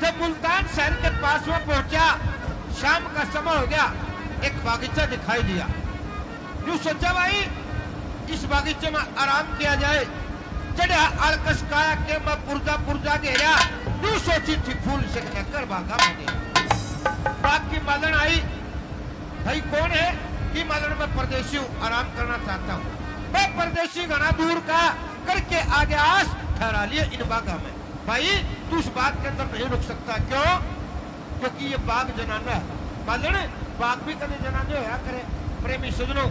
जब मुल्तान शहर के पास में पहुंचा, शाम का समय हो गया, एक बागीचा दिखाई दिया। यूं सोचा भाई इस बागीचे में आराम किया जाए। चढ़ा आलकस काया के मैं पुर्जा पुर्जा घेरा, यूं सोची थी फूल से कहकर भागा मैंने। बाग की मालन आई, भाई कौन है? कि मालन में परदेशी हूँ, आराम करना चाहता हूँ। मैं परदेशी घना दूर का करके आगे आस ठहरा लिए इन बागा में। भाई तू उस बाग के अंदर नहीं रुक सकता, क्यों? क्योंकि ये बाग जनाना है। मालन बाग भी कभी जनाने होया करे। प्रेमी सजनों,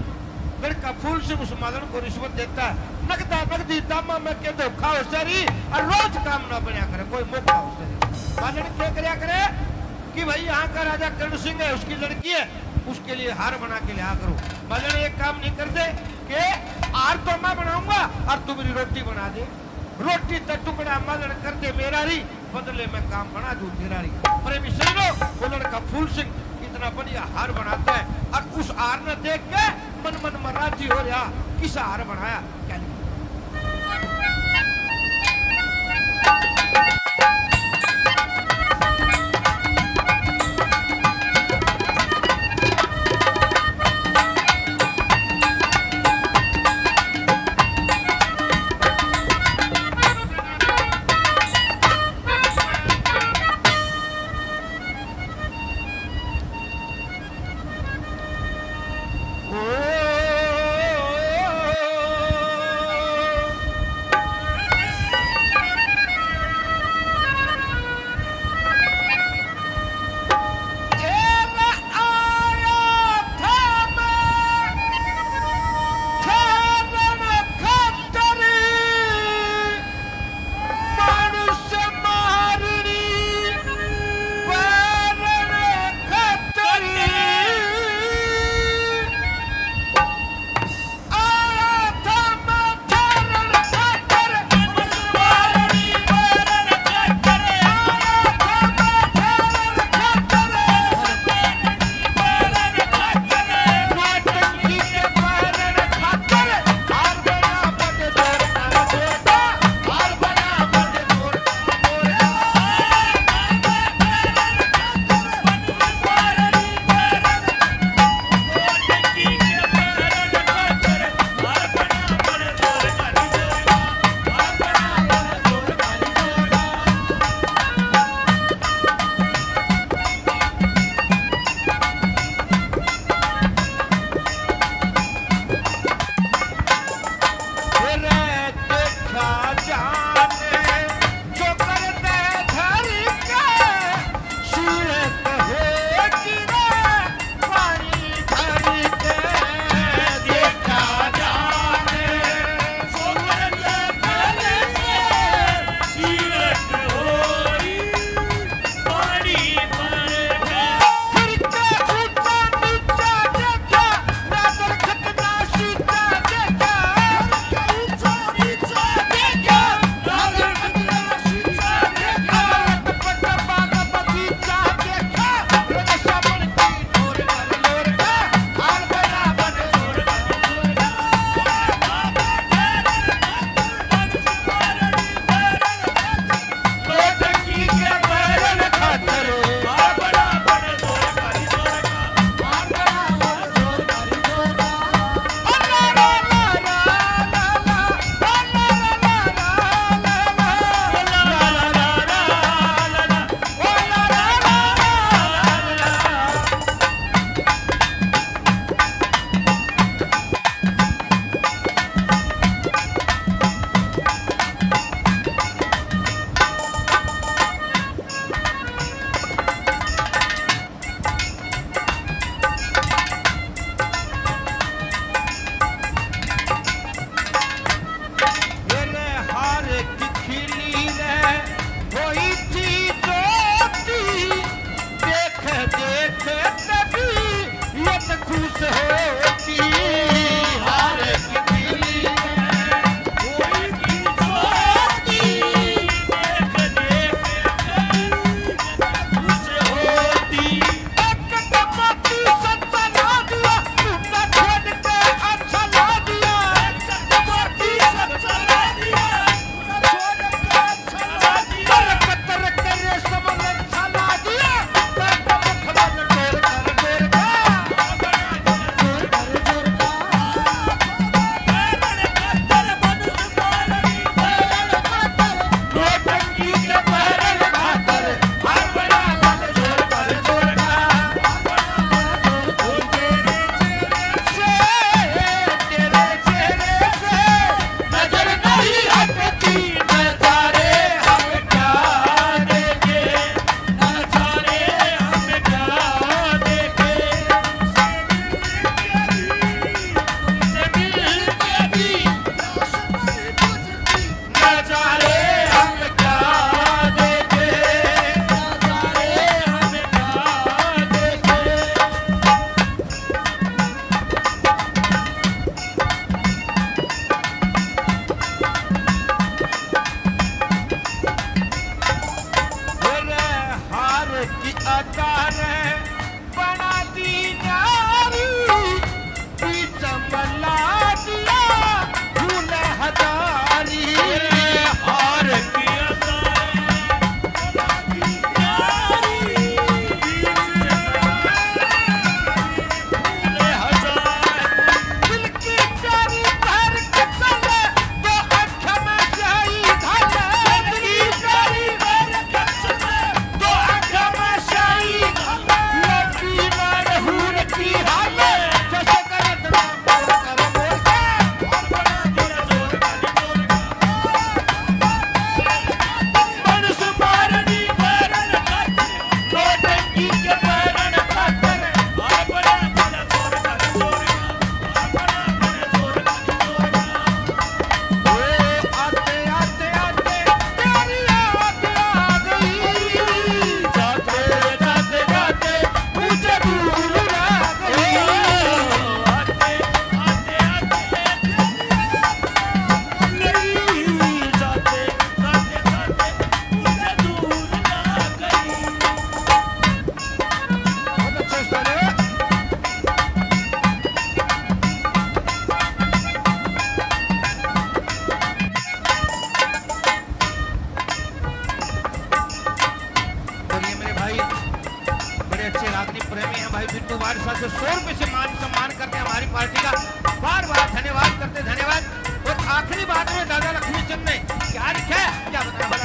लड़का फूल से उस मालन को रिश्वत देता है, नकदा नकदी दामा में के धोखा हो सरी और रोज काम ना बनया करे, कोई मौका हो सरी। मालन क्या करया करे कि भाई यहाँ का राजा कर्ण सिंह है, उसकी लड़की है, उसके लिए हार बना के लिया करो। मालन एक काम नहीं करते कि हार तो मैं बनाऊंगा और तू मेरी रोटी बना दे। रोटी का टुकड़ा मालन कर दे मेरा री, बदले में काम बना दूं तेरा री। प्रेमी सुनो, वो लड़का फूल सिंह इतना बढ़िया हार बनाता है और उस हार ने देख के मन मन में राजी हो रहा, किस हार बनाया क्या नहीं। तारे बना दी नारी चमला दिया फूल हजारी हार किया दिल की चारी धर के चले तो आँख में स्याही घाले दिल की चारी धर के चले तो आँख में स्याही घाले लड़की लड़ हूर की हाले जैसे करे दम कर मोर के और बना दिया जोर मनस मारनी पैरन खातिर तो टंकी के पैरन खातिर और बना दिया जोर और बना दिया जोर ओ आते आते आते तेरी याद आ गई जाते जाते जाते मुझे दूर ना गई आते आते आते नहीं जाते जाते जाते मुझे दूर ना गई बहुत अच्छा स्टाइल है और ये मेरे भाई बड़े अच्छे राजनीति प्रेमी हैं भाई बिट्टू हमारे साथ 100 रुपए से मान सम्मान करते हैं हमारी पार्टी का बार धन्यवाद करते हैं, धन्यवाद। और आखिरी बात में दादा लक्ष्मी चंद ने क्या लिखा है क्या बताया